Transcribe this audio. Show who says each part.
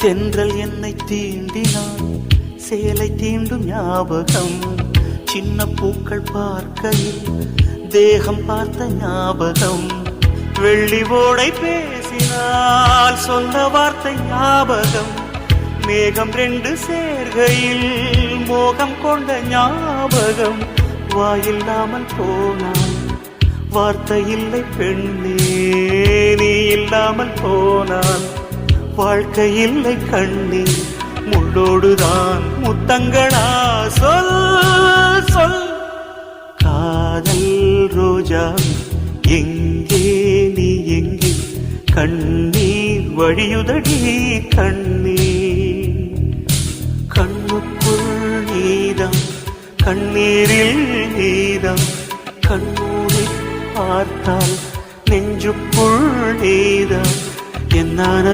Speaker 1: தென்றல் என்னை தீண்டினான், சேலை தீண்டும் ஞாபகம். சின்ன பூக்கள் பார்க்கையில் தேகம் பார்த்த ஞாபகம். வெள்ளி ஓடை பேசினால் சொன்ன வார்த்தை ஞாபகம். மேகம் ரெண்டு சேர்கையில் மோகம் கொண்ட ஞாபகம். வாயில்லாமல் போனான், வார்த்தை இல்லை பெண்ணே, நீ இல்லாமல் போனான் வாழ்க்கை இல்லை கண்ணே. முள்ளோடுதான் முத்தங்களா, சொல் சொல். காதல் ரோஜா எங்கே, நீ எங்கே? கண்ணீர் வழியுதடி கண்ணீர். கண்ணுக்குள் நீதம், கண்ணீரில் நீதம். கண்ணூரை பார்த்தால் நெஞ்சுக்குள் நீதம். என்னான